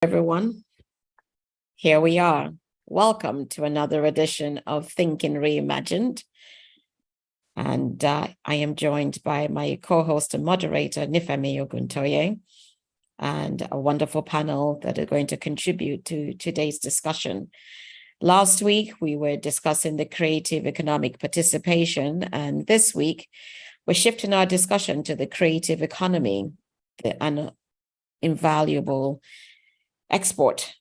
Everyone. Here we are. Welcome to another edition of Thinking Reimagined. And I am joined by my co-host and moderator, Nifemi Oguntoye, and a wonderful panel that are going to contribute to today's discussion. Last week, we were discussing the creative economic participation, and this week, we're shifting our discussion to the creative economy, an invaluable export.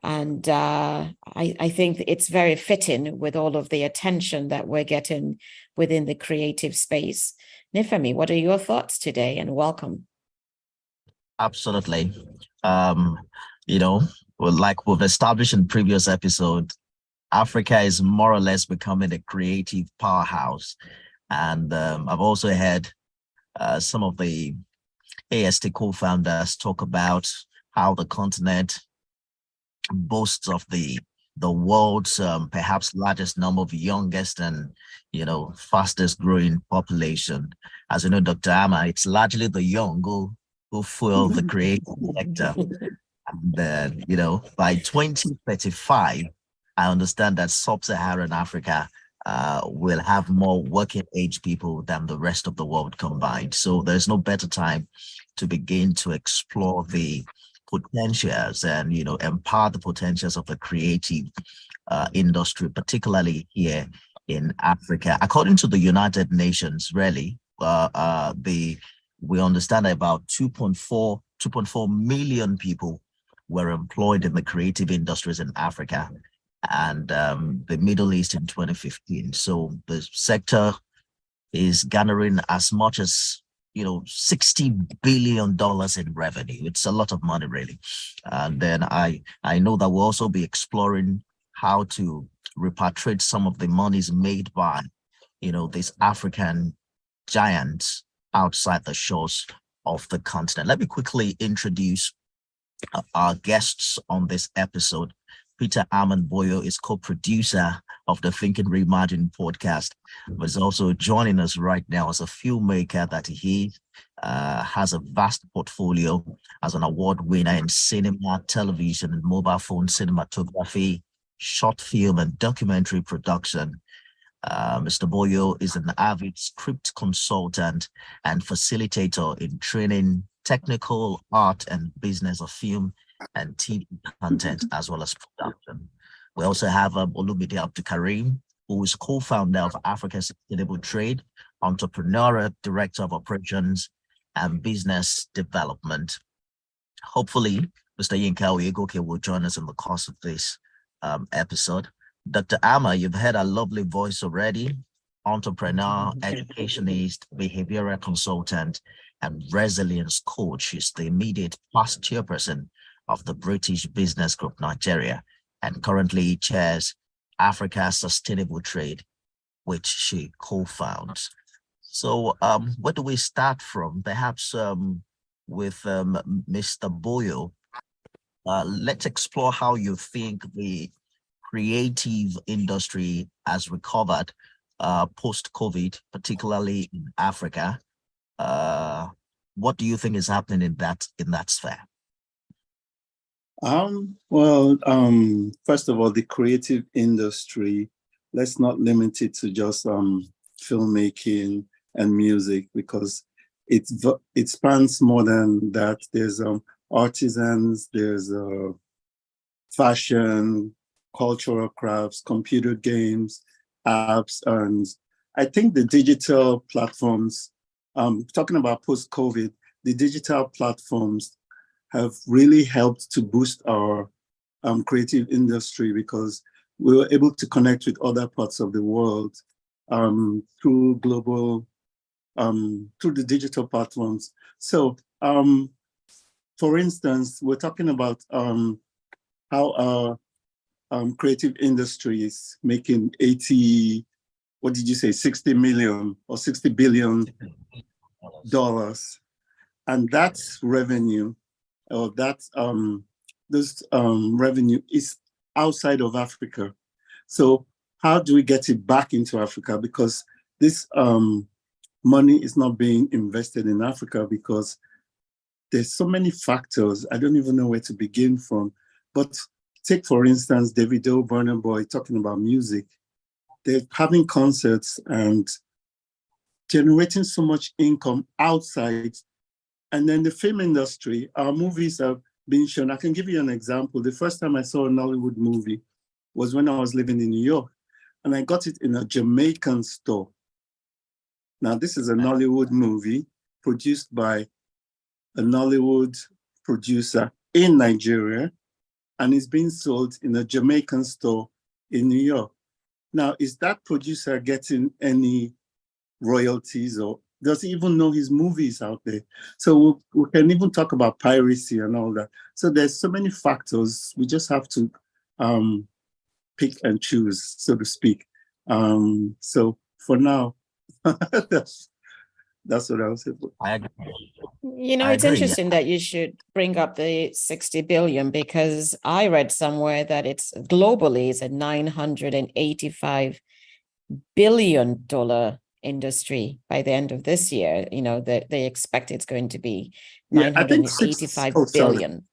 And I think it's very fitting with all of the attention that we're getting within the creative space. Nifemi, what are your thoughts today? And welcome. Absolutely. Like we've established in previous episode, Africa is more or less becoming a creative powerhouse. And I've also heard some of the AST co-founders talk about how the continent boasts of the world's perhaps largest number of youngest and fastest growing population. As you know, Dr. Ama, it's largely the young who fuel the creative sector. And by 2035, I understand that sub-Saharan Africa will have more working age people than the rest of the world combined. So there's no better time to begin to explore the potentials and empower the potentials of the creative industry, particularly here in Africa. According to the United Nations, really, we understand that about 2.4 million people were employed in the creative industries in Africa and the Middle East in 2015. So the sector is garnering as much as $60 billion in revenue. It's a lot of money, really. And then I know that we'll also be exploring how to repatriate some of the monies made by these African giants outside the shores of the continent. Let me quickly introduce our guests on this episode. Peter Aman-Boyo is co-producer of the Thinking Reimagined podcast, but is also joining us right now as a filmmaker that he has a vast portfolio as an award winner in cinema, television, and mobile phone cinematography, short film, and documentary production. Mr. Boyo is an avid script consultant and facilitator in training technical, art, and business of film and TV content, as well as production. We also have Olumide Abdulkarim, who is co-founder of Africa Sustainable Trade, entrepreneurial director of operations and business development. Hopefully, Mr. Yinka Oyegoke will join us in the course of this episode. Dr. Ama, you've heard a lovely voice already, entrepreneur, educationist, behavioral consultant, and resilience coach. She's the immediate past chairperson of the British Business Group Nigeria, and currently chairs Africa Sustainable Trade, which she co-founds. So where do we start from? Perhaps with Mr. Boyo. Let's explore how you think the creative industry has recovered post-COVID, particularly in Africa. What do you think is happening in that sphere? First of all, the creative industry, let's not limit it to just filmmaking and music, because it spans more than that. There's artisans, there's fashion, cultural crafts, computer games, apps, and I think the digital platforms, talking about post-COVID, the digital platforms have really helped to boost our creative industry, because we were able to connect with other parts of the world through the digital platforms. So, for instance, we're talking about how our creative industry is making 60 million or $60 billion. And that's revenue, or that's this revenue is outside of Africa. So how do we get it back into Africa? Because this money is not being invested in Africa, because there's so many factors. I don't even know where to begin from. But take, for instance, Davido, Burna Boy talking about music. They're having concerts and generating so much income outside. And then the film industry, our movies have been shown. I can give you an example. The first time I saw a Nollywood movie was when I was living in New York, and I got it in a Jamaican store. Now, this is a Nollywood movie produced by a Nollywood producer in Nigeria, and it's being sold in a Jamaican store in New York. Now, is that producer getting any royalties, or does he even know his movies out there? So we can even talk about piracy and all that. So there's so many factors. We just have to pick and choose, so to speak. So for now, that's what I was saying. I agree. It's interesting that you should bring up the 60 billion, because I read somewhere that it's globally it's a $985 billion industry by the end of this year. They expect it's going to be 985 billion.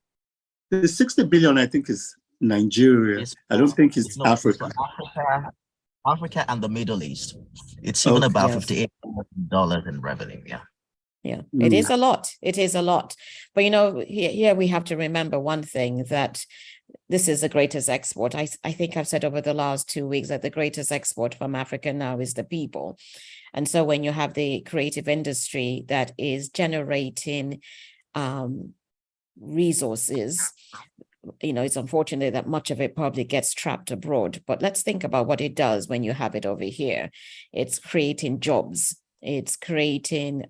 The 60 billion, I think, is Nigeria. I don't think it's Africa. Africa and the Middle East. It's even about $58 billion in revenue. Yeah, it is a lot. It is a lot. But, here we have to remember one thing, that this is the greatest export. I think I've said over the last 2 weeks that the greatest export from Africa now is the people. And so when you have the creative industry that is generating resources, it's unfortunate that much of it probably gets trapped abroad. But let's think about what it does when you have it over here. It's creating jobs. It's creating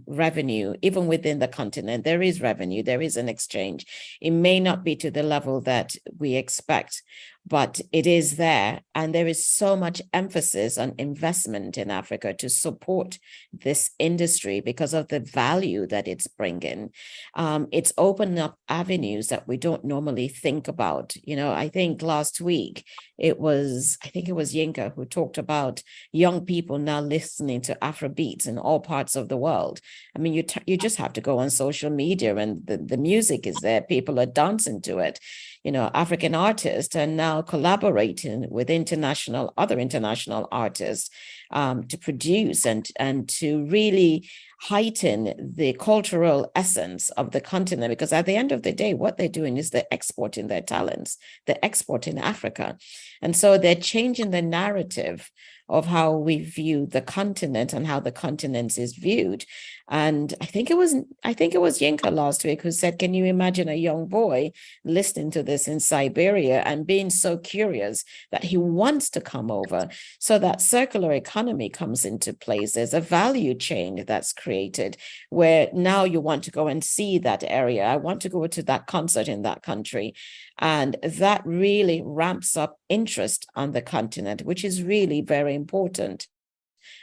revenue. Even within the continent, there is revenue, there is an exchange. It may not be to the level that we expect, but it is there. And there is so much emphasis on investment in Africa to support this industry because of the value that it's bringing. It's opened up avenues that we don't normally think about. I think last week, it was Yinka who talked about young people now listening to Afrobeats in all parts of the world. I mean, you just have to go on social media and the music is there. People are dancing to it. African artists are now collaborating with other international artists to produce and to really heighten the cultural essence of the continent, because at the end of the day, what they're doing is they're exporting their talents, they're exporting Africa. And so they're changing the narrative of how we view the continent and how the continent is viewed. And I think it was Yinka last week who said, can you imagine a young boy listening to this in Siberia and being so curious that he wants to come over? So that circular economy comes into place. There's a value chain that's created where now you want to go and see that area. I want to go to that concert in that country. And that really ramps up interest on the continent, which is really very important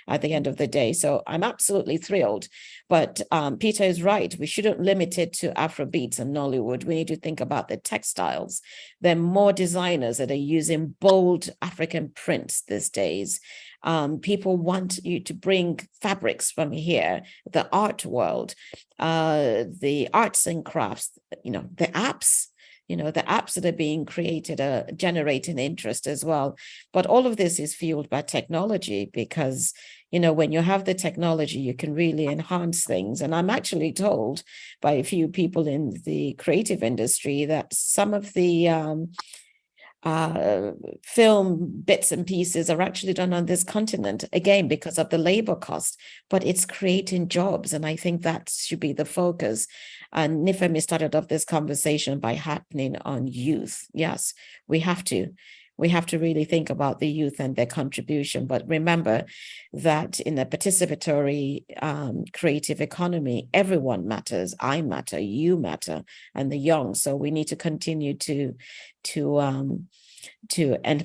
at the end of the day. So I'm absolutely thrilled. But Peter is right. We shouldn't limit it to Afrobeats and Nollywood. We need to think about the textiles. There are more designers that are using bold African prints these days. People want you to bring fabrics from here, the art world, the arts and crafts, the apps. The apps that are being created are generating interest as well. But all of this is fueled by technology because, when you have the technology, you can really enhance things. And I'm actually told by a few people in the creative industry that some of the film bits and pieces are actually done on this continent, again, because of the labor cost, but it's creating jobs. And I think that should be the focus. And Nifemi started off this conversation by happening on youth. Yes, we have to really think about the youth and their contribution. But remember that in a participatory creative economy, everyone matters. I matter, you matter, and the young. So we need to continue to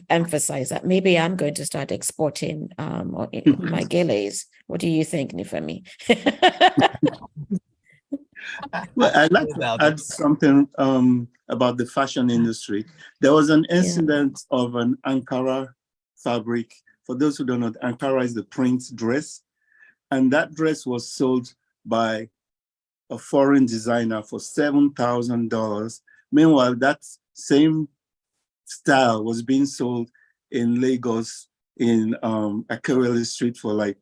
emphasize that. Maybe I'm going to start exporting my gillies. What do you think, Nifemi? Well, I'd like to add something about the fashion industry. There was an incident of an Ankara fabric. For those who don't know, Ankara is the print dress. And that dress was sold by a foreign designer for $7,000. Meanwhile, that same style was being sold in Lagos in Akerele Street for like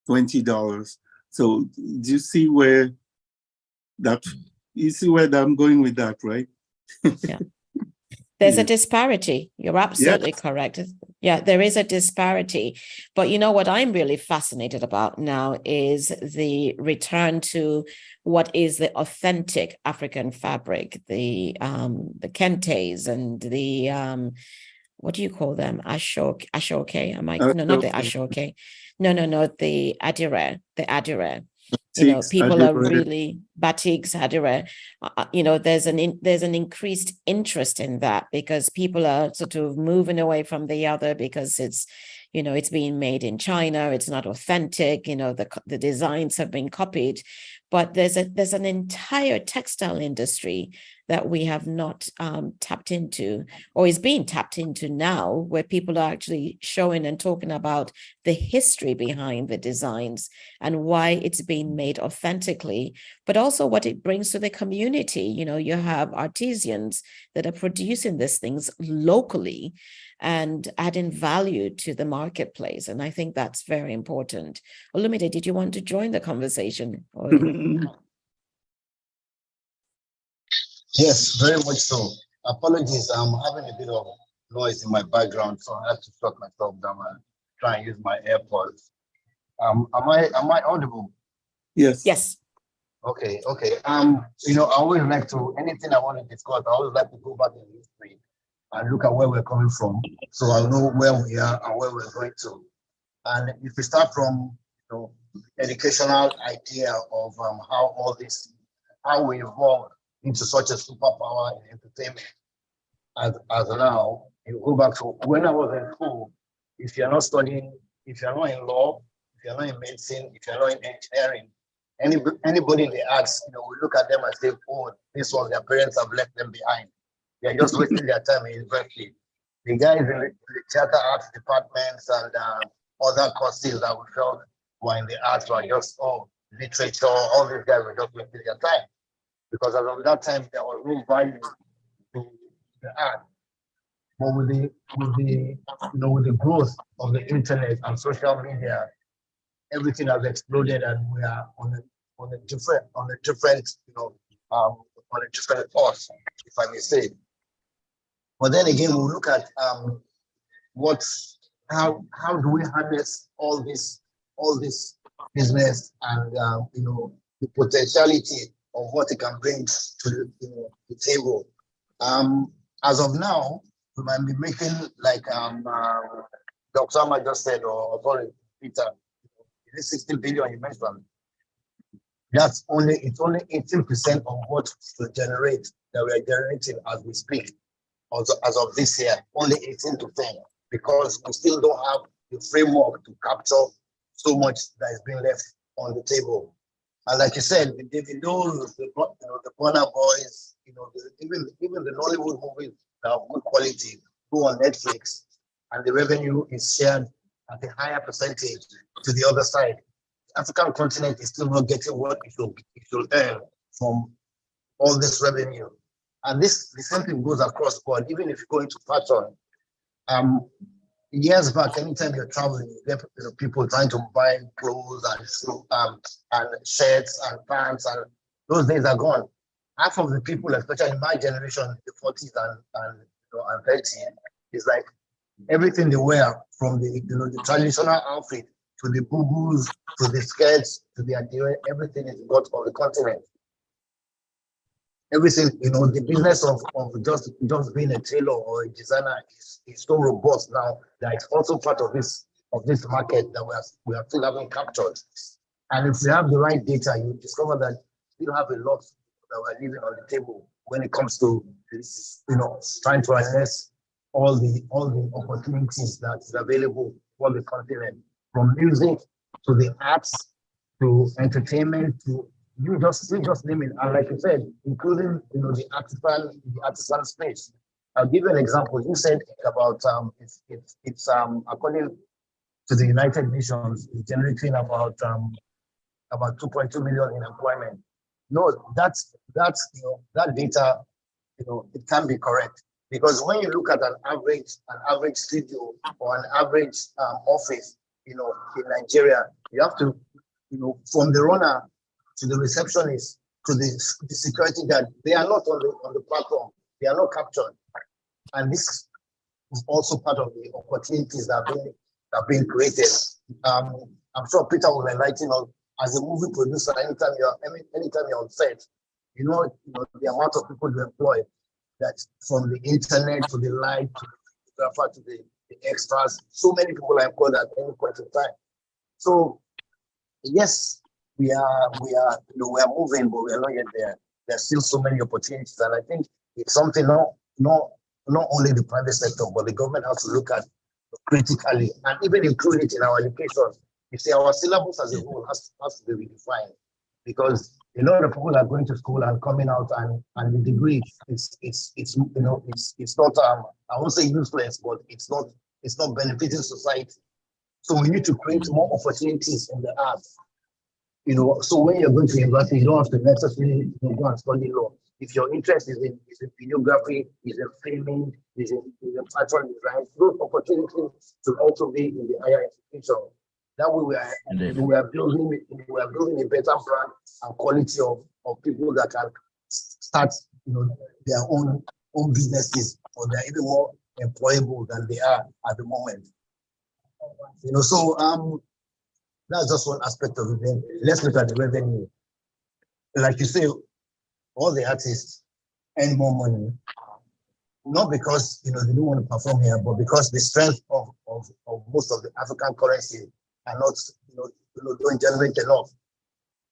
$20. So do you see where that I'm going with that, right? Yeah. There's Yeah. a disparity. You're absolutely correct. Yeah, there is a disparity. But you know what I'm really fascinated about now is the return to what is the authentic African fabric, the kentes and the what do you call them? Ashoke. Am I no, not the Ashoke. No, the Adire. You know, people are really batiks, hadire. You know, there's an increased interest in that because people are sort of moving away from the other because it's, you know, it's being made in China. It's not authentic. You know, the designs have been copied, but there's an entire textile industry that we have not tapped into, or is being tapped into now, where people are actually showing and talking about the history behind the designs and why it's being made authentically, but also what it brings to the community. You know, you have artisans that are producing these things locally and adding value to the marketplace. And I think that's very important. Olumide, did you want to join the conversation? Yes, very much so. Apologies, I'm having a bit of noise in my background, so I have to shut myself down and try and use my AirPods. Am I audible? Yes. Yes. Okay. You know, I always like to, anything I want to discuss, I always like to go back in history and look at where we're coming from, so I'll know where we are and where we're going to. And if we start from, you know, educational idea of how we evolved into such a superpower in entertainment as now, you go back to when I was in school. If you're not studying, if you're not in law, if you're not in medicine, if you're not in engineering, anybody they ask, you know, we look at them and say, oh, this one, their parents have left them behind. They're just wasting their time in university. The guys in the theater arts departments and other courses that we felt were in the arts were just, literature, all these guys were just wasting their time. Because as of that time, there was no value to the art. But with the growth of the internet and social media, everything has exploded, and we are on a different course, if I may say. But then again, we'll look at how do we harness all this business and the potentiality of what it can bring to the table. As of now, we might be making like Dr. Ama just said, or sorry, Peter, it is 16 billion you mentioned. It's only 18% of what we generate that we are generating as we speak. Also, as of this year, only 18 to 10, because we still don't have the framework to capture so much that is being left on the table. And like you said, the Davidos, the Burna Boys, even the Nollywood movies that have good quality go on Netflix, and the revenue is shared at a higher percentage to the other side. The African continent is still not getting what it should earn from all this revenue. And the same thing goes across board, even if you go into fashion. Years back, anytime you're traveling, you get people trying to buy clothes and shirts and pants, and those days are gone. Half of the people, especially in my generation, the 40s and 30s, is like everything they wear, from the traditional outfit to the boo-boos, to the skirts, to the adire, everything is got on the continent. Everything, the business of just being a tailor or a designer is so robust now that it's also part of this market that we are still having captured. And if we have the right data, you discover that we still have a lot that we're leaving on the table when it comes to this, trying to harness all the opportunities that is available for the continent, from music to the arts to entertainment to you just name it. And like you said, including the artisan space. I'll give you an example. You said about it's according to the United Nations, it's generating about 2.2 million in employment. no, that's that data, it can be correct, because when you look at an average studio or an average office, in Nigeria, you have to, from the runner to the receptionist to the security guard, they are not on the platform. They are not captured, and this is also part of the opportunities that are being created. I'm sure Peter will enlighten us. As a movie producer, anytime you're on set, the amount of people you employ, that from the internet to the light to the photographer to the extras, so many people are employed at any point in time. So yes, we are moving, but we are not yet there. There's still so many opportunities, and I think it's something not only the private sector, but the government has to look at critically and even include it in our education. You see, our syllabus as a whole has to be redefined, because a lot of people are going to school and coming out and the degree it's not I won't say useless, but it's not benefiting society. So we need to create more opportunities in the arts. So when you're going to university, you don't have to necessarily go and study law. If your interest is in videography, is in filming, is in pattern design, those opportunities should also be in the higher institution. That way we are building a better brand and quality of people that can start their own businesses, or they're even more employable than they are at the moment. So that's just one aspect of it. Then let's look at the revenue. Like you say, all the artists earn more money, not because they don't want to perform here, but because the strength of most of the African currency are not don't generate enough.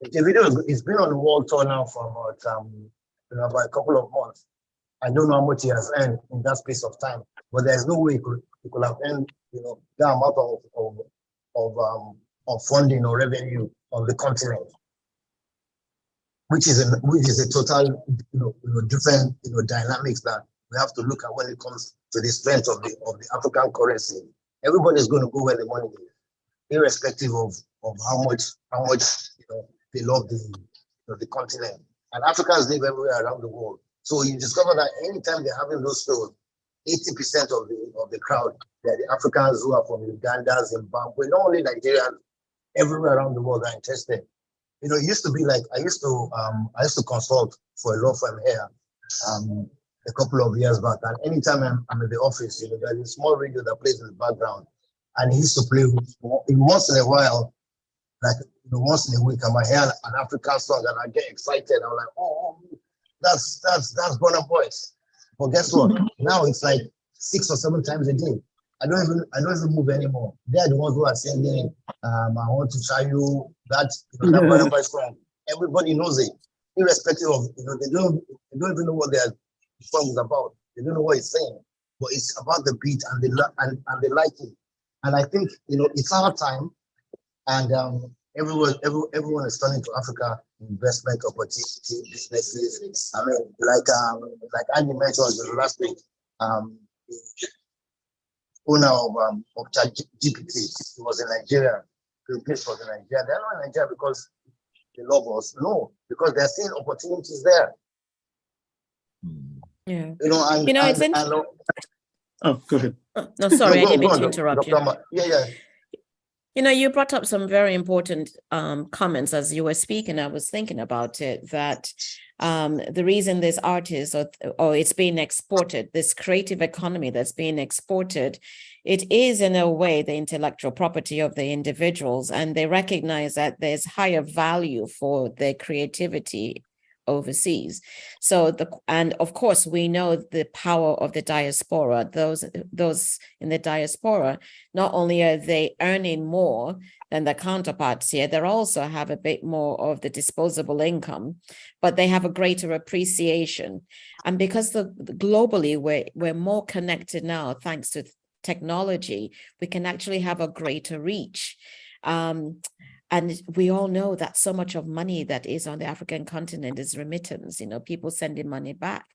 The video is been on the world tour now for about a couple of months. I don't know how much he has earned in that space of time, but there's no way he could have earned that amount of funding or revenue on the continent, which is a total different dynamics that we have to look at when it comes to the strength of the African currency. Everybody is going to go where the money is, irrespective of how much they love the continent. And Africans live everywhere around the world. So you discover that anytime they're having those shows, 80% of the crowd, they're the Africans who are from Uganda, Zimbabwe, not only Nigeria, everywhere around the world are interested. It used to be like I used to consult for a law firm here a couple of years back, and anytime I'm in the office, there's a small radio that plays in the background, and he used to play once in a while, like once in a week, I might hear an African song and I get excited. I'm like, oh, that's Burna Boys. But guess what? Now it's like 6 or 7 times a day. I don't even move anymore. They're the ones who are singing. I want to tell you that that Burna Boy song. Everybody knows it, irrespective of they don't even know what their song is about. They don't know what it's saying, but it's about the beat and the liking. And I think it's our time, and everyone is turning to Africa. Investment opportunity, businesses. I mean, like Andy mentioned last week, owner of ChatGPT, he was in Nigeria. Bill Gates was in Nigeria. They're not in Nigeria because they love us. No, because they're seeing opportunities there. Yeah. it's interesting. Oh, go ahead. No, sorry, I didn't mean to interrupt you. Yeah. You brought up some very important comments as you were speaking. I was thinking about it, that the reason this artist or it's being exported, this creative economy that's being exported, it is in a way the intellectual property of the individuals, and they recognize that there's higher value for their creativity overseas. And of course, we know the power of the diaspora. Those in the diaspora, not only are they earning more than their counterparts here, they also have a bit more of the disposable income, but they have a greater appreciation. And because globally we're more connected now, thanks to technology, we can actually have a greater reach. And we all know that so much of money that is on the African continent is remittance, people sending money back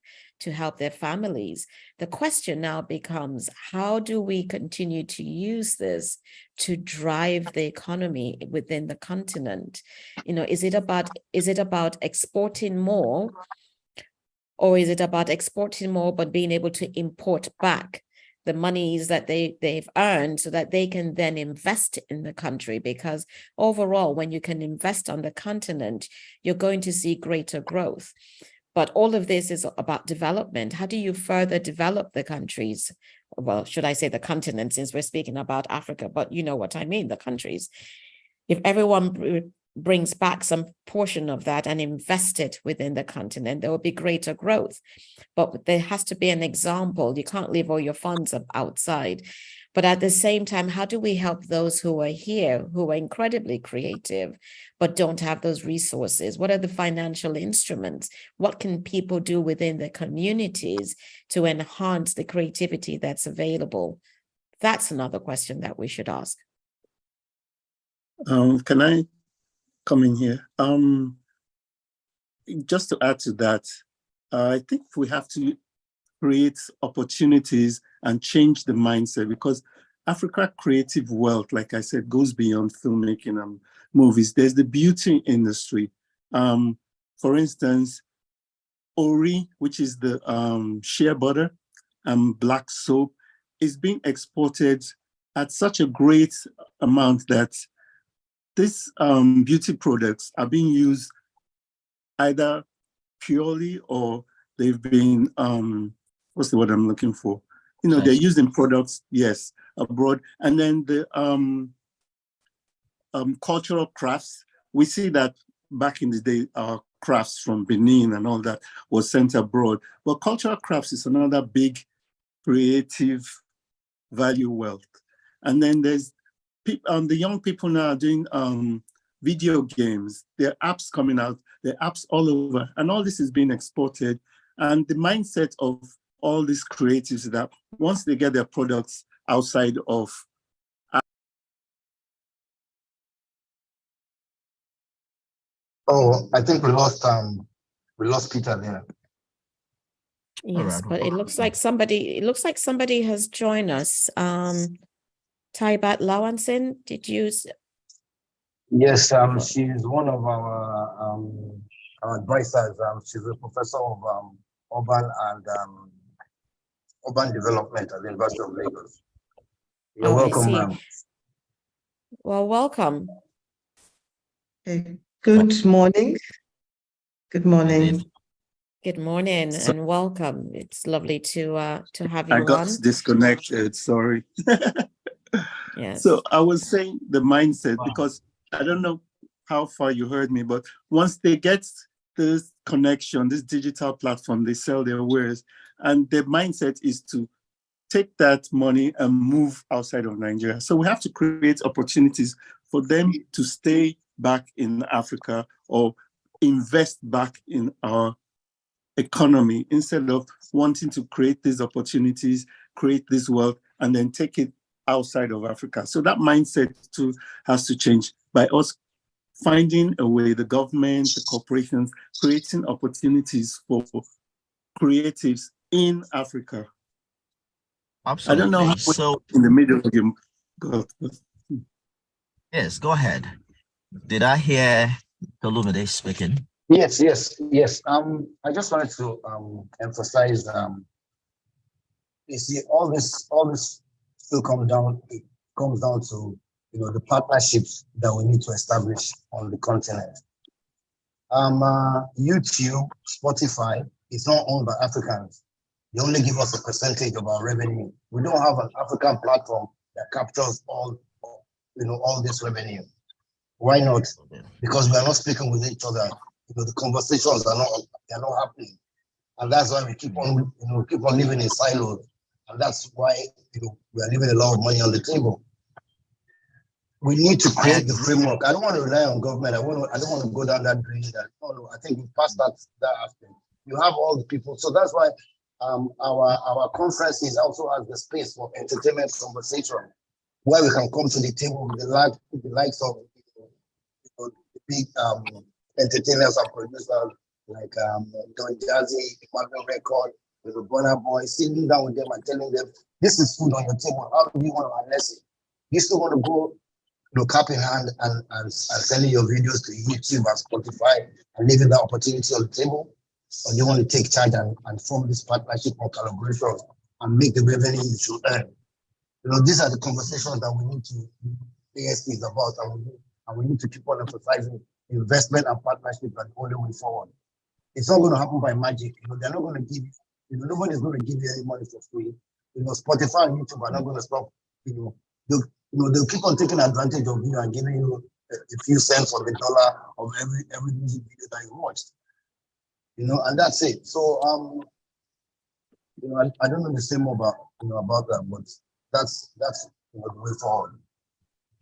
to help their families. The question now becomes, how do we continue to use this to drive the economy within the continent? You know, is it about exporting more, or is it about exporting more but being able to import back the monies that they've earned so that they can then invest in the country? Because overall, when you can invest on the continent, you're going to see greater growth. But all of this is about development. How do you further develop the countries? Well, should I say the continent, since we're speaking about Africa, but you know what I mean, the countries. If everyone brings back some portion of that and invest it within the continent, there will be greater growth. But there has to be an example. You can't leave all your funds outside. But at the same time, how do we help those who are here, who are incredibly creative, but don't have those resources? What are the financial instruments? What can people do within their communities to enhance the creativity that's available? That's another question that we should ask. Can I come in here? Just to add to that, I think we have to create opportunities and change the mindset, because Africa creative wealth, like I said, goes beyond filmmaking and movies. There's the beauty industry. For instance, Ori, which is the shea butter and black soap, is being exported at such a great amount that these beauty products are being used either purely, or they've been, what's the word I'm looking for? You know, they're used in products, yes, abroad. And then the cultural crafts, we see that back in the day, our crafts from Benin and all that was sent abroad. But cultural crafts is another big creative value wealth. And then there's the young people now are doing video games. There are apps coming out, there are apps all over, and all this is being exported. And the mindset of all these creatives that once they get their products outside of I think we lost Peter there. Yes, but it looks like somebody has joined us. Taibat Lawanson, did you? Yes, she's one of our advisors. She's a professor of urban development at the University of Lagos. You're welcome, ma'am. Well, welcome. Okay. Good morning. Good morning. Good morning and welcome. It's lovely to have you on. I got disconnected, sorry. Yes. So I was saying the mindset, because I don't know how far you heard me, but once they get this connection, this digital platform, they sell their wares, and their mindset is to take that money and move outside of Nigeria. So we have to create opportunities for them to stay back in Africa or invest back in our economy, instead of wanting to create these opportunities, create this wealth, and then take it outside of Africa. So that mindset too has to change by us finding a way, the government, the corporations, creating opportunities for creatives in Africa. Absolutely. I don't know how so in the middle of your yes, go ahead. Did I hear Olumide speaking? Yes. I just wanted to emphasize. You see, all this still comes down to the partnerships that we need to establish on the continent. YouTube, Spotify is not owned by Africans. They only give us a percentage of our revenue. We don't have an African platform that captures all this revenue. Why not? Because we are not speaking with each other. The conversations are not happening, and that's why we keep on living in silos, and that's why we are leaving a lot of money on the table. We need to create the framework. I don't want to rely on government. I don't want to go down that drain. No, I think we passed that aspect. You have all the people, so that's why our conferences also has the space for entertainment conversation, where we can come to the table with the likes of the big entertainers and producers like Don Jazzy, Marvel Record, with the Burna Boy, sitting down with them and telling them, this is food on your table. How do you want to harness it? You still want to go, cap in hand and sending your videos to YouTube and Spotify and leaving that opportunity on the table? Or do you want to take charge and form this partnership or collaboration and make the revenue you should earn? These are the conversations that we need to, AST is about, and we need to keep on emphasizing investment and partnership are the only way forward. It's not going to happen by magic. They're not going to give you, nobody's going to give you any money for free. Spotify and YouTube are not going to stop. They'll keep on taking advantage of you and giving you a few cents on the dollar of every music video that you watched. And that's it. So I don't know the same about that, but that's the way forward.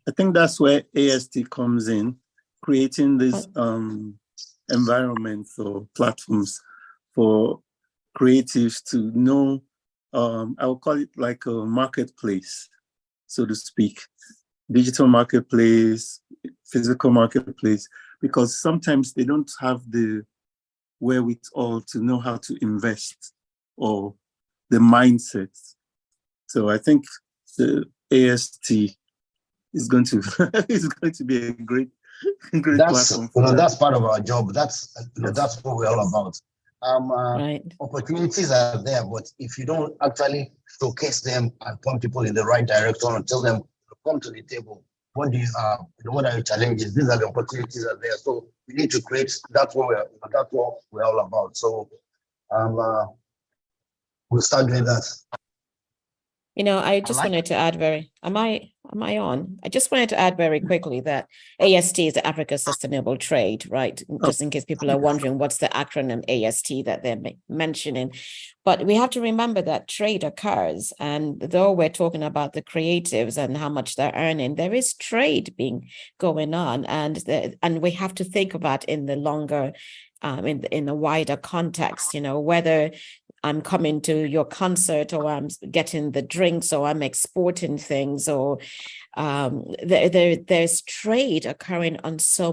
I think that's where AST comes in, creating this environments or platforms for creatives to know, I will call it like a marketplace, so to speak, digital marketplace, physical marketplace, because sometimes they don't have the wherewithal to know how to invest or the mindset. So I think the AST is going to be a great platform. That's part of our job. That's what we're all about. Right. Opportunities are there, but if you don't actually showcase them and point people in the right direction and tell them, come to the table, what do you have? What are your challenges? These are the opportunities that are there. So we need to create. That's what we're all about. So we'll start doing that. I just wanted to add am I on? I just wanted to add very quickly that AST is the Africa Sustainable Trade, right? Just in case people are wondering what's the acronym AST that they're mentioning. But we have to remember that trade occurs. And though we're talking about the creatives and how much they're earning, there is trade going on. And we have to think about in the longer, in a wider context, whether I'm coming to your concert or I'm getting the drinks or I'm exporting things or there's trade occurring on so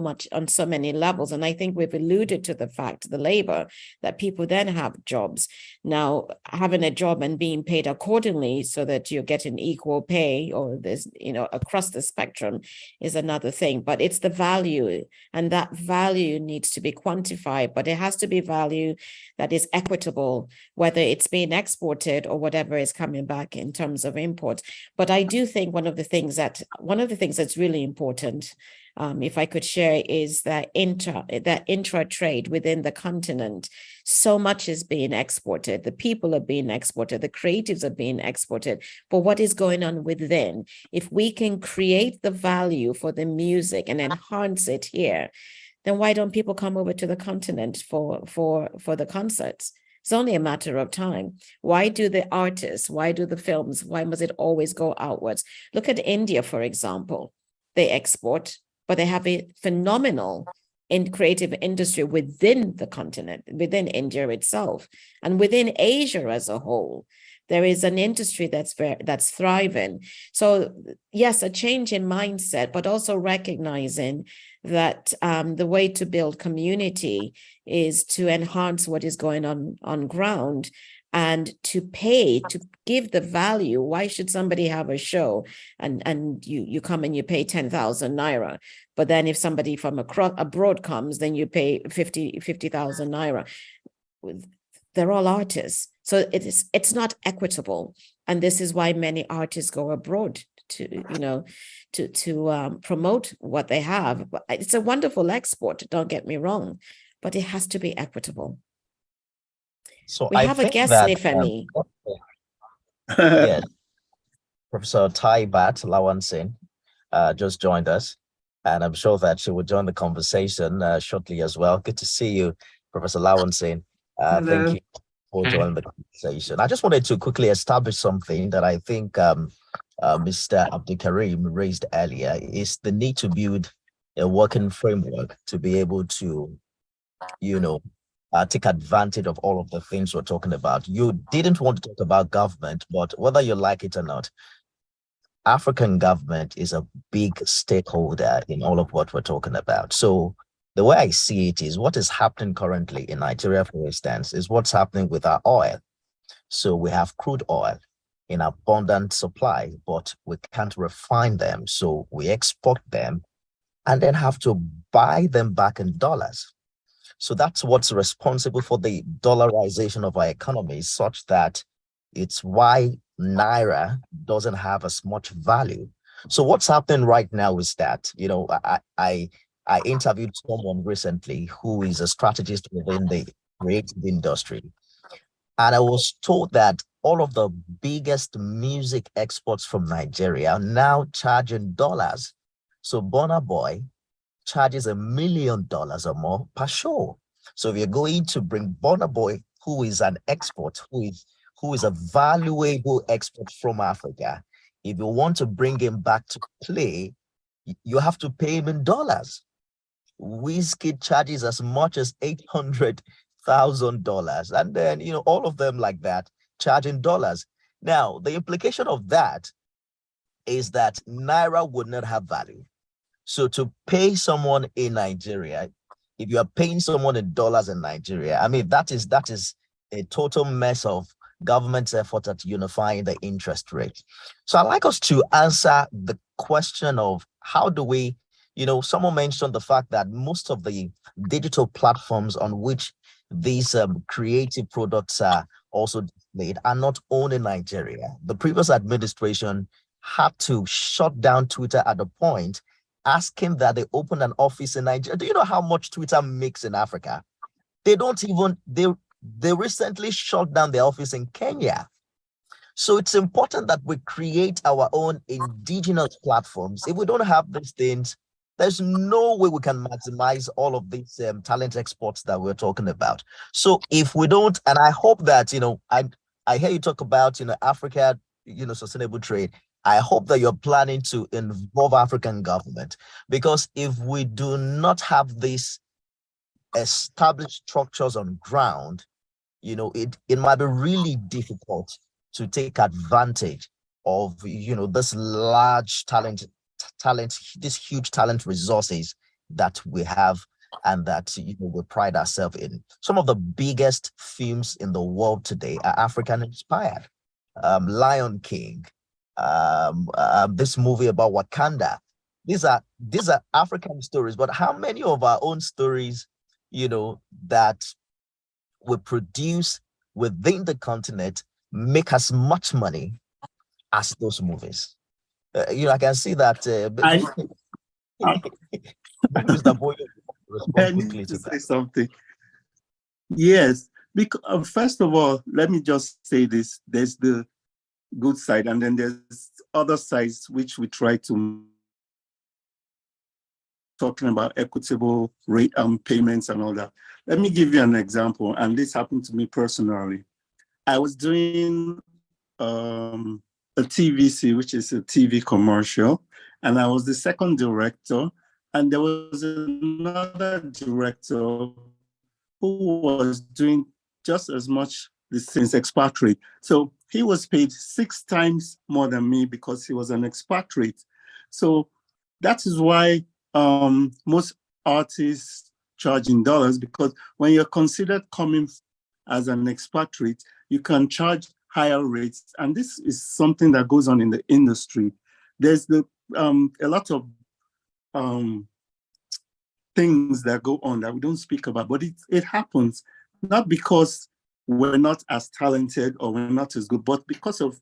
many levels. And I think we've alluded to the fact, the labor, that people then have jobs. Now, having a job and being paid accordingly so that you're getting equal pay or there's, across the spectrum is another thing, but it's the value, and that value needs to be quantified, but it has to be value that is equitable, whether it's being exported or whatever is coming back in terms of imports. But I do think one of the things that's really important, if I could share, is that intra trade within the continent. So much is being exported. The people are being exported. The creatives are being exported. But what is going on within? If we can create the value for the music and enhance it here, then why don't people come over to the continent for the concerts? It's only a matter of time. Why do the artists, why do the films, why must it always go outwards? Look at India, for example. They export, but they have a phenomenal creative industry within the continent, within India itself, and within Asia as a whole. There is an industry that's thriving. So yes, a change in mindset, but also recognizing that the way to build community is to enhance what is going on ground and to pay, to give the value. Why should somebody have a show and you come and you pay 10,000 naira, but then if somebody from abroad comes, then you pay 50,000 naira? They're all artists. So it's not equitable. And this is why many artists go abroad to promote what they have. But it's a wonderful export, don't get me wrong, but it has to be equitable. So we have a guest, Nifemi. Yes, Professor Taibat Lawansin just joined us, and I'm sure that she will join the conversation shortly as well. Good to see you, Professor Lawansin. Thank you for joining the conversation. I just wanted to quickly establish something that I think Mr. Abdulkarim raised earlier, is the need to build a working framework to be able to, take advantage of all of the things we're talking about. You didn't want to talk about government, but whether you like it or not, African government is a big stakeholder in all of what we're talking about. So the way I see it is what is happening currently in Nigeria, for instance, is what's happening with our oil. So we have crude oil in abundant supply, but we can't refine them. So we export them and then have to buy them back in dollars. So that's what's responsible for the dollarization of our economy, such that it's why Naira doesn't have as much value. So what's happening right now is that, I interviewed someone recently who is a strategist within the creative industry. And I was told that all of the biggest music exports from Nigeria are now charging dollars. So Burna Boy charges $1 million or more per show. So if you're going to bring Burna Boy, who is an export, who is a valuable export from Africa, if you want to bring him back to play, you have to pay him in dollars. Wizkid charges as much as $800,000, and then all of them like that charging dollars. Now the implication of that is that Naira would not have value. So to pay someone in Nigeria, if you are paying someone in dollars in Nigeria, I mean, that is a total mess of government's effort at unifying the interest rate. So I'd like us to answer the question of how do we, someone mentioned the fact that most of the digital platforms on which these creative products are also displayed are not owned in Nigeria. The previous administration had to shut down Twitter at a point, asking that they open an office in Nigeria. Do you know how much Twitter makes in Africa? They don't even, they recently shut down their office in Kenya. So it's important that we create our own indigenous platforms. If we don't have these things, there's no way we can maximize all of these talent exports that we're talking about. So if we don't, and I hope that, I hear you talk about, Africa, sustainable trade. I hope that you're planning to involve African government, because if we do not have these established structures on ground, it might be really difficult to take advantage of, this large talent, this huge talent resources that we have and that, we pride ourselves in. Some of the biggest films in the world today are African inspired. Lion King, this movie about Wakanda. These are African stories, but how many of our own stories, that we produce within the continent make as much money as those movies? I can see that. Mr. Boye, respond quickly to that. Say something. Yes, because first of all, let me just say this: there's the good side, and then there's other sides which we try to talking about equitable rate payments and all that. Let me give you an example, and this happened to me personally. I was doing a TVC, which is a TV commercial, and I was the second director, and there was another director who was doing just as much the same expatriate. So he was paid 6 times more than me because he was an expatriate. So that is why most artists charge in dollars, because when you're considered coming as an expatriate, you can charge higher rates. And this is something that goes on in the industry. There's a lot of things that go on that we don't speak about, but it happens, not because we're not as talented or we're not as good, but because of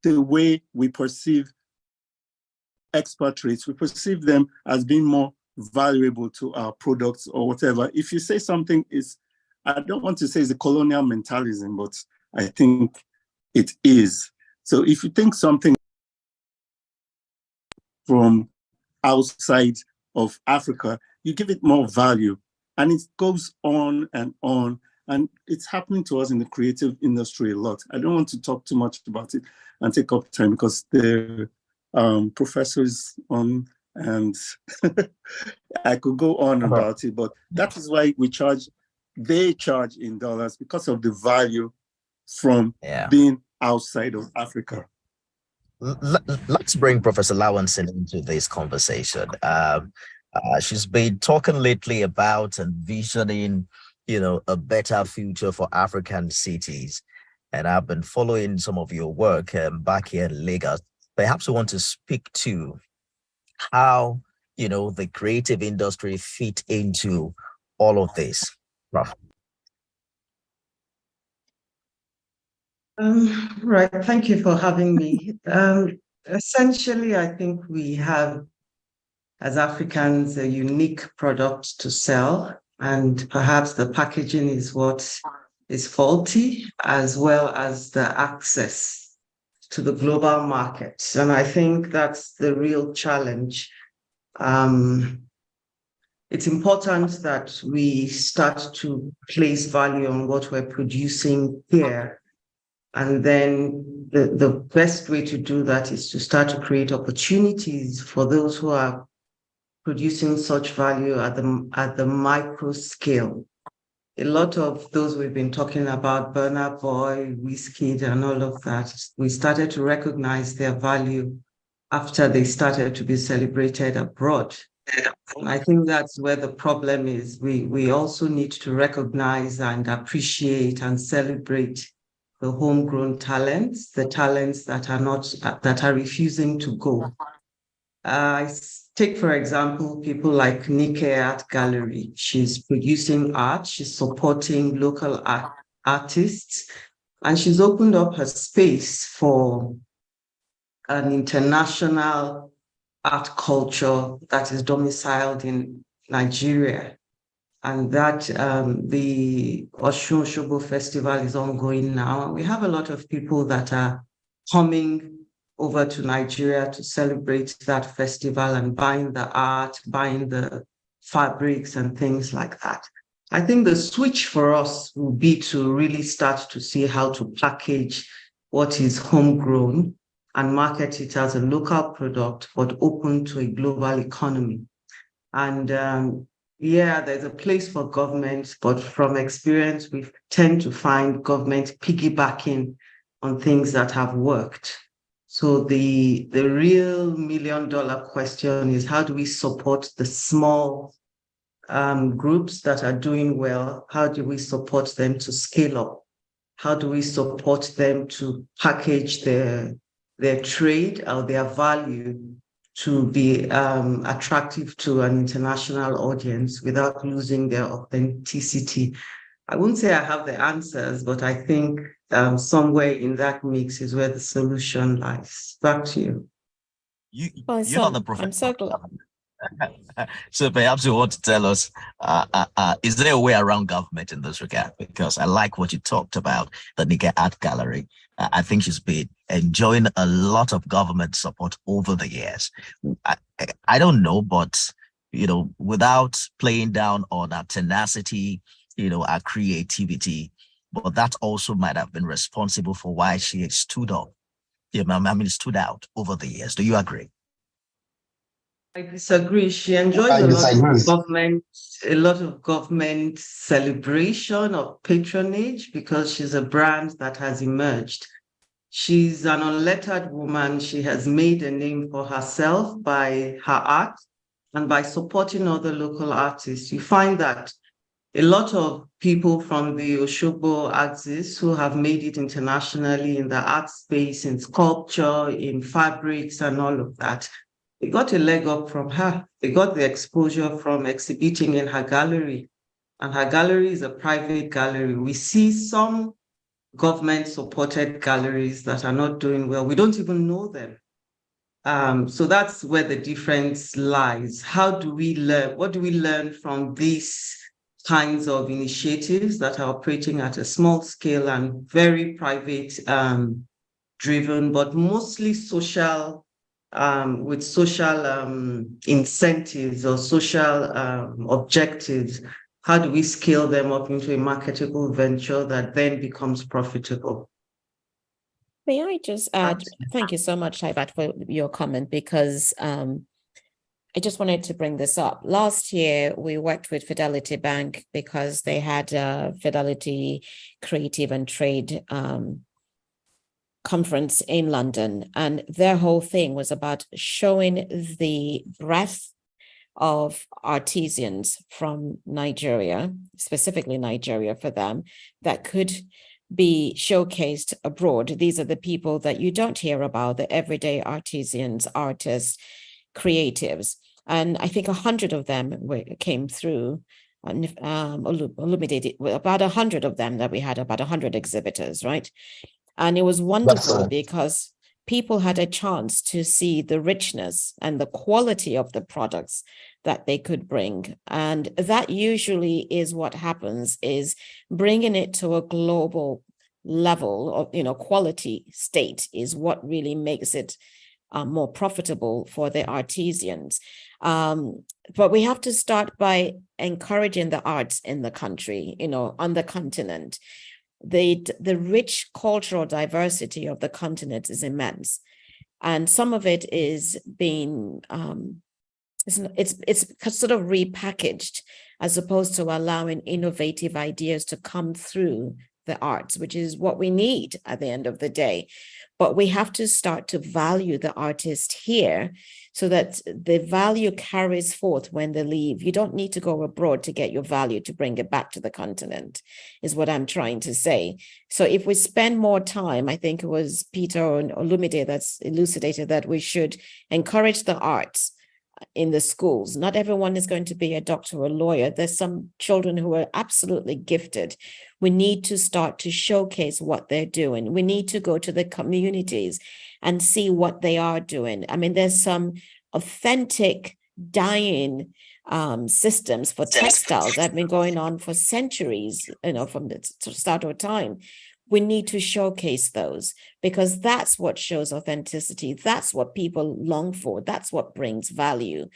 the way we perceive expatriates. We perceive them as being more valuable to our products or whatever. If you say something is, I don't want to say it's a colonial mentalism, but I think it is. So if you think something from outside of Africa, you give it more value, and it goes on. And it's happening to us in the creative industry a lot. I don't want to talk too much about it and take up time because the professors on, and I could go on about it, but that is why they charge in dollars, because of the value from being outside of Africa. Let's bring Professor Lawanson into this conversation. She's been talking lately about envisioning, a better future for African cities. and I've been following some of your work back here in Lagos. Perhaps you want to speak to how, the creative industry fit into all of this, Prof. Right, thank you for having me. Essentially, I think we have, as Africans, a unique product to sell, and perhaps the packaging is what is faulty, as well as the access to the global market. And I think that's the real challenge. It's important that we start to place value on what we're producing here. And then the best way to do that is to start to create opportunities for those who are producing such value at the micro scale. A lot of those we've been talking about, Burna Boy, Wizkid, and all of that, we started to recognize their value after they started to be celebrated abroad. And I think that's where the problem is. We also need to recognize and appreciate and celebrate the homegrown talents, the talents that are refusing to go. Take, for example, people like Nikkei Art Gallery. She's producing art, she's supporting local artists, and she's opened up her space for an international art culture that is domiciled in Nigeria. And that the Osun Osogbo Festival is ongoing now. We have a lot of people that are coming over to Nigeria to celebrate that festival and buying the art, buying the fabrics and things like that. I think the switch for us will be to really start to see how to package what is homegrown and market it as a local product, but open to a global economy. And there's a place for government, but from experience, we tend to find government piggybacking on things that have worked. So the real $1 million question is, how do we support the small groups that are doing well? How do we support them to scale up? How do we support them to package their trade or their value to be attractive to an international audience without losing their authenticity? I wouldn't say I have the answers, but I think somewhere in that mix is where the solution lies. Back to you. You're not the professor. I'm so glad. So perhaps you want to tell us, is there a way around government in this regard? Because I like what you talked about, the Nikkei Art Gallery. I think she's been enjoying a lot of government support over the years. I don't know, but, without playing down on our tenacity, our creativity, but that also might have been responsible for why she stood up. Stood out over the years. Do you agree? I disagree. She enjoys a lot of government celebration or patronage because she's a brand that has emerged. She's an unlettered woman. She has made a name for herself by her art and by supporting other local artists. You find that a lot of people from the Osogbo axis who have made it internationally in the art space, in sculpture, in fabrics and all of that, they got a leg up from her. They got the exposure from exhibiting in her gallery. And her gallery is a private gallery. We see some government-supported galleries that are not doing well. We don't even know them. So that's where the difference lies. How do we learn? What do we learn from these kinds of initiatives that are operating at a small scale and very private driven, but mostly social, with social incentives or social objectives? How do we scale them up into a marketable venture that then becomes profitable? May I just add, thank you so much, Taibat, for your comment, because I just wanted to bring this up. Last year, we worked with Fidelity Bank because they had a Fidelity Creative and Trade conference in London. And their whole thing was about showing the breadth of artisans from Nigeria, specifically Nigeria for them, that could be showcased abroad. These are the people that you don't hear about, the everyday artisans, artists, creatives. And I think 100 of them came through, illuminated, about 100 of them that we had, about 100 exhibitors, right? And it was wonderful because people had a chance to see the richness and the quality of the products that they could bring. And that usually is what happens, is bringing it to a global level of, quality state is what really makes it more profitable for the artisans. But we have to start by encouraging the arts in the country, on the continent. The rich cultural diversity of the continent is immense, and some of it is being it's sort of repackaged, as opposed to allowing innovative ideas to come through the arts, which is what we need at the end of the day. But we have to start to value the artist here so that the value carries forth when they leave. You don't need to go abroad to get your value to bring it back to the continent, is what I'm trying to say. So if we spend more time, I think it was Peter or Olumide that's elucidated that we should encourage the arts in the schools. Not everyone is going to be a doctor or a lawyer. There's some children who are absolutely gifted. We need to start to showcase what they're doing. We need to go to the communities and see what they are doing. I mean, there's some authentic dyeing systems for textiles that have been going on for centuries, from the start of time. We need to showcase those, because that's what shows authenticity. That's what people long for. That's what brings value.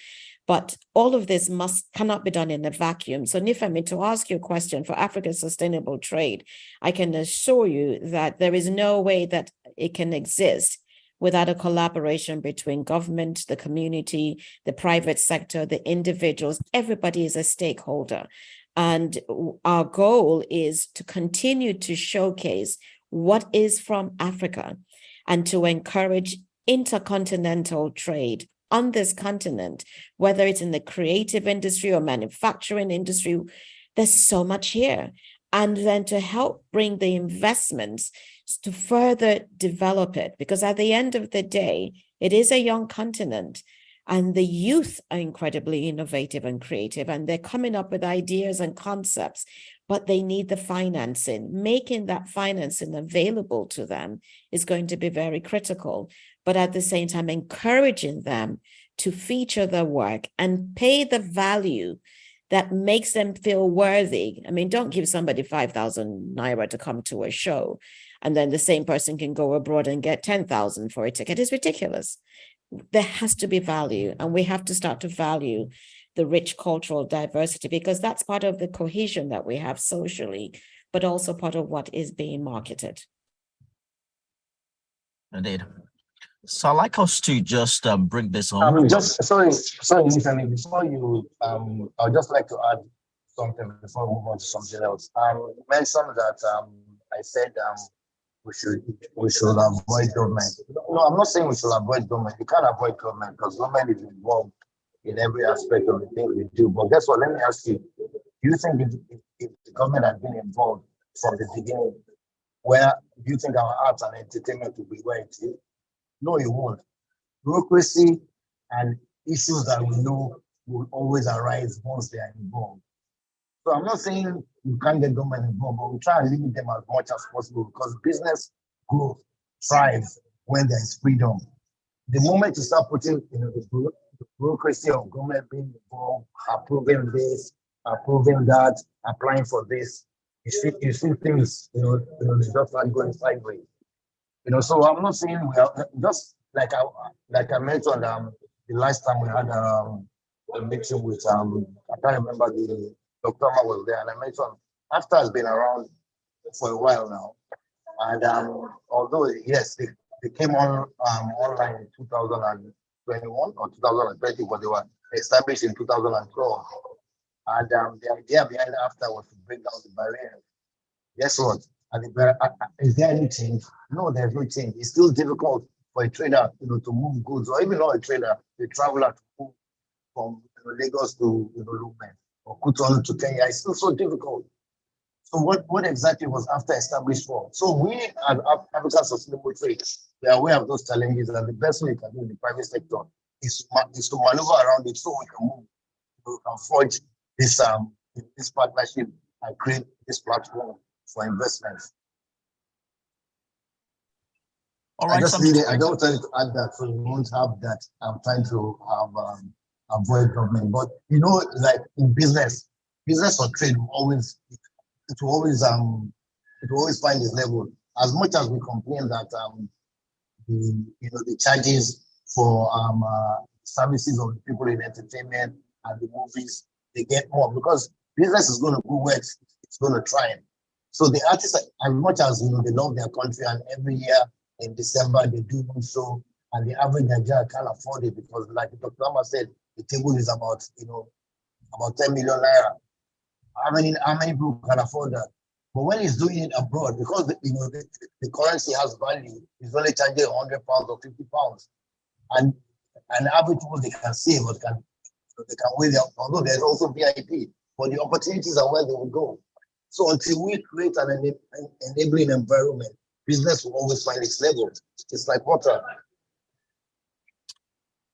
But all of this cannot be done in a vacuum. So Nifemi, to ask you a question for Africa's sustainable trade, I can assure you that there is no way that it can exist without a collaboration between government, the community, the private sector, the individuals. Everybody is a stakeholder. And our goal is to continue to showcase what is from Africa and to encourage intercontinental trade on this continent, whether it's in the creative industry or manufacturing industry. There's so much here. And then to help bring the investments to further develop it, because at the end of the day, it is a young continent. And the youth are incredibly innovative and creative, and they're coming up with ideas and concepts, but they need the financing. Making that financing available to them is going to be very critical, but at the same time, encouraging them to feature their work and pay the value that makes them feel worthy. I mean, don't give somebody 5,000 naira to come to a show, and then the same person can go abroad and get 10,000 for a ticket. It's ridiculous. There has to be value, and we have to start to value the rich cultural diversity, because that's part of the cohesion that we have socially, but also part of what is being marketed. Indeed. So I'd like us to just bring this home. Sorry, Nifemi, before you, I'd just like to add something before we move on to something else. You mentioned that I said we should avoid government. No, I'm not saying we should avoid government. You can't avoid government because government is involved in every aspect of the things we do. But guess what? Let me ask you, do you think if the government had been involved from the beginning, where do you think our arts and entertainment would be where it is? No, it won't. Bureaucracy and issues that we know will always arise once they are involved. So I'm not saying you can't get government involved, but we try and limit them as much as possible, because business growth thrives when there is freedom. The moment you start putting the bureaucracy of government being involved, approving this, approving that, applying for this, you see things, they just start going sideways. So I'm not saying we are just like I mentioned the last time we had a meeting with I can't remember the Dr. Ma was there, and I mentioned AFTA has been around for a while now, and although yes, they came on online in 2021 or 2020, but they were established in 2012, and the idea behind AFTA was to break down the barriers. Guess what? Is there any change? No, there's no change. It's still difficult for a trader, to move goods, or even not a trader, a traveler to move from Lagos to Lomé or Cotonou to Kenya. It's still so difficult. So what exactly was AFTA established for? So we as African Sustainable Trade, we are aware of those challenges, and the best way you can do in the private sector is to maneuver around it so we can move, we can forge this partnership and create this platform for investments. All right. I just wanted to add that so you won't have that. I'm trying to have avoid government, but you know, like in business or trade will always find its level. As much as we complain that the charges for services of the people in entertainment and the movies, they get more because business is going to go where it's going to try. So the artists, as much as they love their country, and every year in December they do one show, and the average Nigerian can't afford it because, like Dr. Lama said, the table is about 10 million naira. How many people can afford that? But when he's doing it abroad, because the currency has value, he's only charging 100 pounds or 50 pounds, and average people they can save, or they can weigh their, although there's also VIP, but the opportunities are where they will go. So until we create an enabling environment, business will always find its level. It's like water.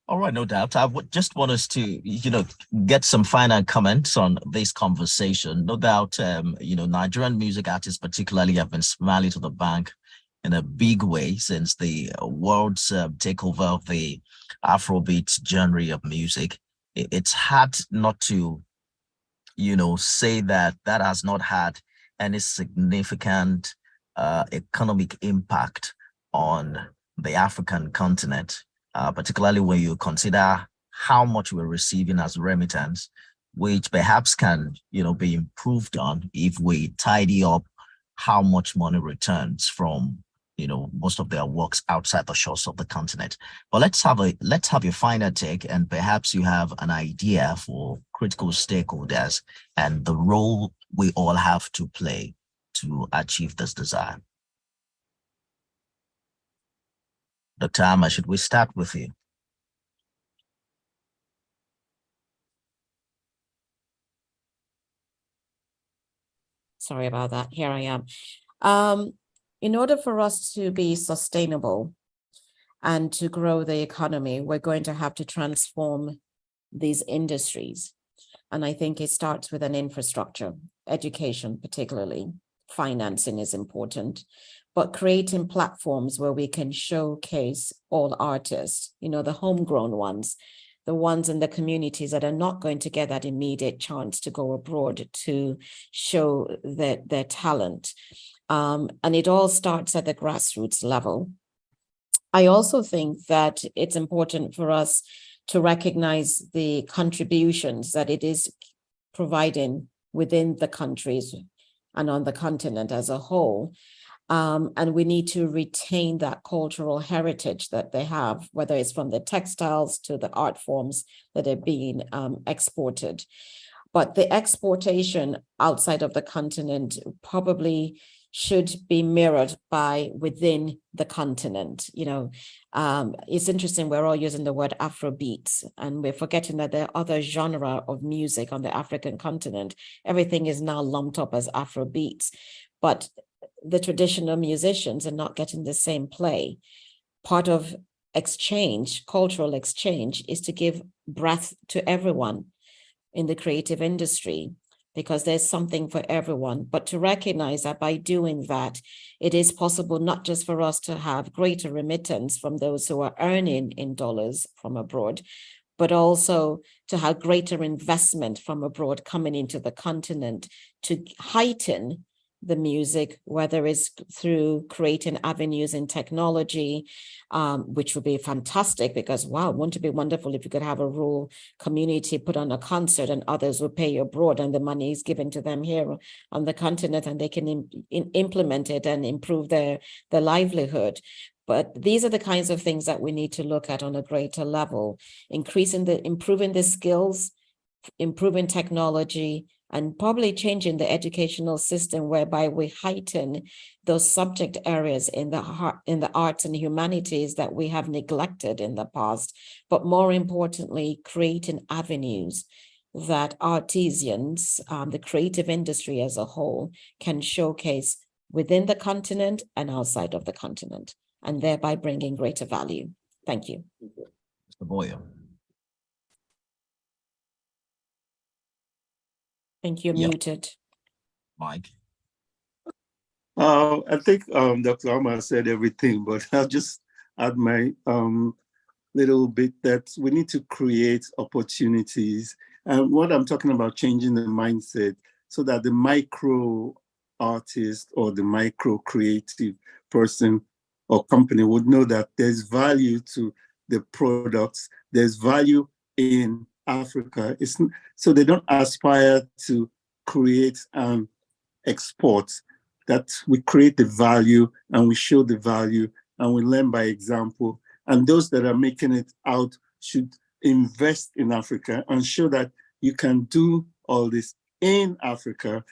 All right, no doubt. I would just want us to, get some final comments on this conversation. No doubt, Nigerian music artists particularly have been smiling to the bank in a big way since the world's takeover of the Afrobeat genre of music. It's hard not to, say that has not had any significant economic impact on the African continent. Particularly when you consider how much we're receiving as remittance, which perhaps can, be improved on if we tidy up how much money returns from, most of their works outside the shores of the continent. But let's have your final take, and perhaps you have an idea for critical stakeholders and the role we all have to play to achieve this desire. Dr. Amma, should we start with you? Sorry about that. Here I am. In order for us to be sustainable and to grow the economy, we're going to have to transform these industries. And I think it starts with an infrastructure, education particularly. Financing is important, but creating platforms where we can showcase all artists, the homegrown ones, the ones in the communities that are not going to get that immediate chance to go abroad to show their talent. And it all starts at the grassroots level. I also think that it's important for us to recognize the contributions that it is providing within the countries and on the continent as a whole. And we need to retain that cultural heritage that they have, whether it's from the textiles to the art forms that are being exported. But the exportation outside of the continent probably should be mirrored by within the continent. It's interesting, we're all using the word Afrobeats, and we're forgetting that there are other genres of music on the African continent. Everything is now lumped up as Afrobeats, but the traditional musicians are not getting the same play. Part of exchange, cultural exchange, is to give breath to everyone in the creative industry, because there's something for everyone. But to recognize that by doing that, it is possible not just for us to have greater remittance from those who are earning in dollars from abroad, but also to have greater investment from abroad coming into the continent to heighten the music, whether it's through creating avenues in technology, which would be fantastic, because wow, wouldn't it be wonderful if you could have a rural community put on a concert and others would pay abroad and the money is given to them here on the continent and they can implement it and improve their livelihood. But these are the kinds of things that we need to look at on a greater level, improving the skills, improving technology, and probably changing the educational system whereby we heighten those subject areas in the arts and humanities that we have neglected in the past, but more importantly, creating avenues that artisans, the creative industry as a whole, can showcase within the continent and outside of the continent, and thereby bringing greater value. Thank you. Mr. Boyo. Thank you. Yeah. Muted. Mike. I think Dr. Omar said everything, but I'll just add my little bit that we need to create opportunities. And what I'm talking about, changing the mindset so that the micro artist or the micro creative person or company would know that there's value to the products, there's value in Africa. So they don't aspire to create and export, that we create the value and we show the value and we learn by example. And those that are making it out should invest in Africa and show that you can do all this in Africa,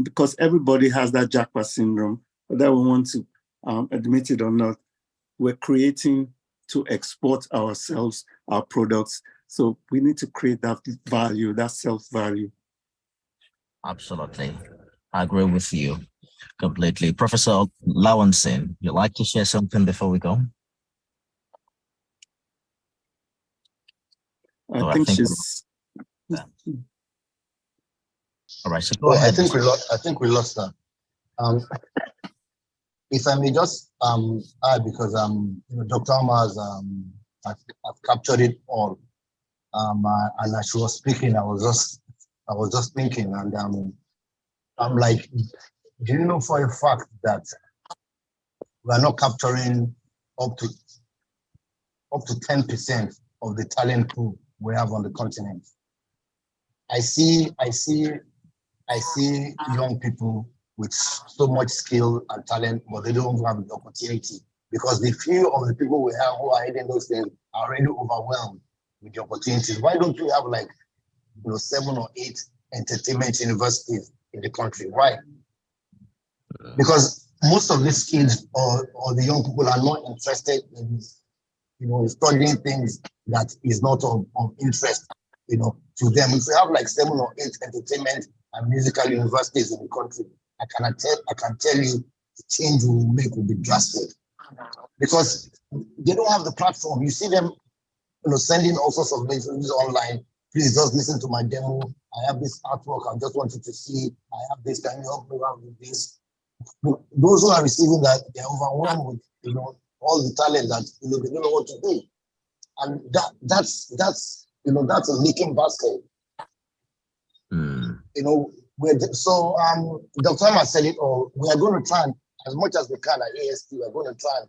because everybody has that Japa syndrome, whether we want to admit it or not. We're creating to export ourselves, our products. So we need to create that value, that self-value. Absolutely. I agree with you completely. Professor Lawanson, you'd like to share something before we go? I think she's... All right, so go ahead. I think we lost her. If I may just add, because Dr. Omar has captured it all. And as she was speaking, I was just thinking, and I'm like, do you know for a fact that we are not capturing up to 10% of the talent pool we have on the continent? I see young people with so much skill and talent, but they don't have the opportunity, because the few of the people we have who are hitting those things are already overwhelmed with the opportunities. Why don't we have 7 or 8 entertainment universities in the country? Why? Because most of these kids or the young people are not interested in studying things that is not of interest to them. If we have 7 or 8 entertainment and musical universities in the country, I can tell you the change we will make will be drastic, because they don't have the platform. You see them sending all sorts of messages online. Please just listen to my demo. I have this artwork. I just want you to see. I have this. Can you help me out with this? Those who are receiving that, they're overwhelmed with all the talent that they don't know what to do, and that's a leaking basket. Dr. Emma said it all. We are going to try, as much as we can at AST, we are going to try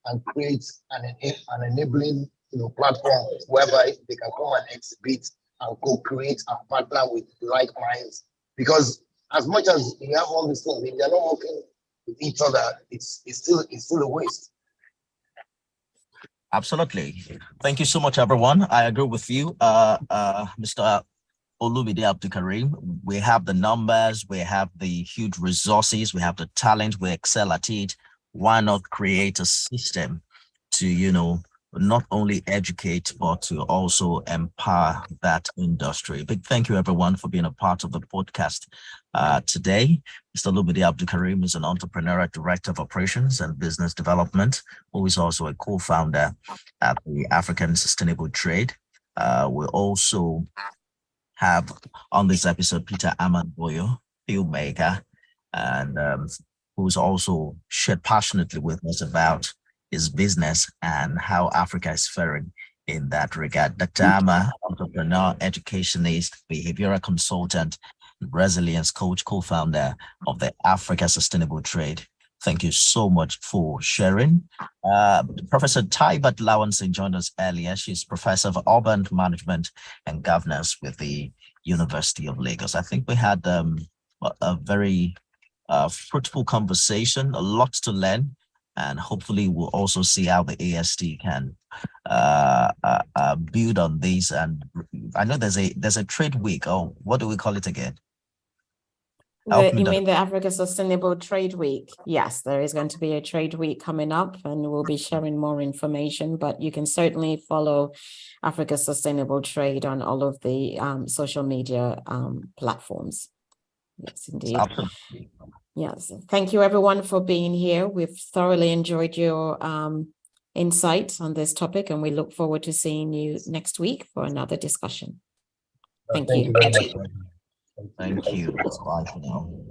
and create an enabling platform whereby they can come and exhibit and co-create and partner with like minds. Because as much as we have all these things, if they're not working with each other, it's still a waste. Absolutely. Thank you so much, everyone. I agree with you, Mr. Olumide Abdulkareem. We have the numbers, we have the huge resources, we have the talent, we excel at it. Why not create a system to, not only educate, but to also empower that industry? Big thank you, everyone, for being a part of the podcast today. Mr. Olumide Abdulkareem is an entrepreneur, director of operations and business development, who is also a co-founder at the African Sustainable Trade. We also have on this episode Peter Aman-Boyo, filmmaker, and who's also shared passionately with us about his business and how Africa is faring in that regard. Dr. Ama, entrepreneur, educationist, behavioral consultant, resilience coach, co-founder of the Africa Sustainable Trade. Thank you so much for sharing. Professor Taibat Lawanson joined us earlier. She's professor of urban management and governance with the University of Lagos. I think we had a very fruitful conversation, a lot to learn, and hopefully we'll also see how the AST can build on this. And I know there's a trade week. Oh, what do we call it again? opened You up. mean the Africa Sustainable Trade Week? Yes, there is going to be a trade week coming up, and we'll be sharing more information, but you can certainly follow Africa Sustainable Trade on all of the social media platforms. Yes, indeed. Absolutely. Yes. Thank you everyone for being here. We've thoroughly enjoyed your insight on this topic, and we look forward to seeing you next week for another discussion. Thank Thank you. you very much. Thank you. Bye for now.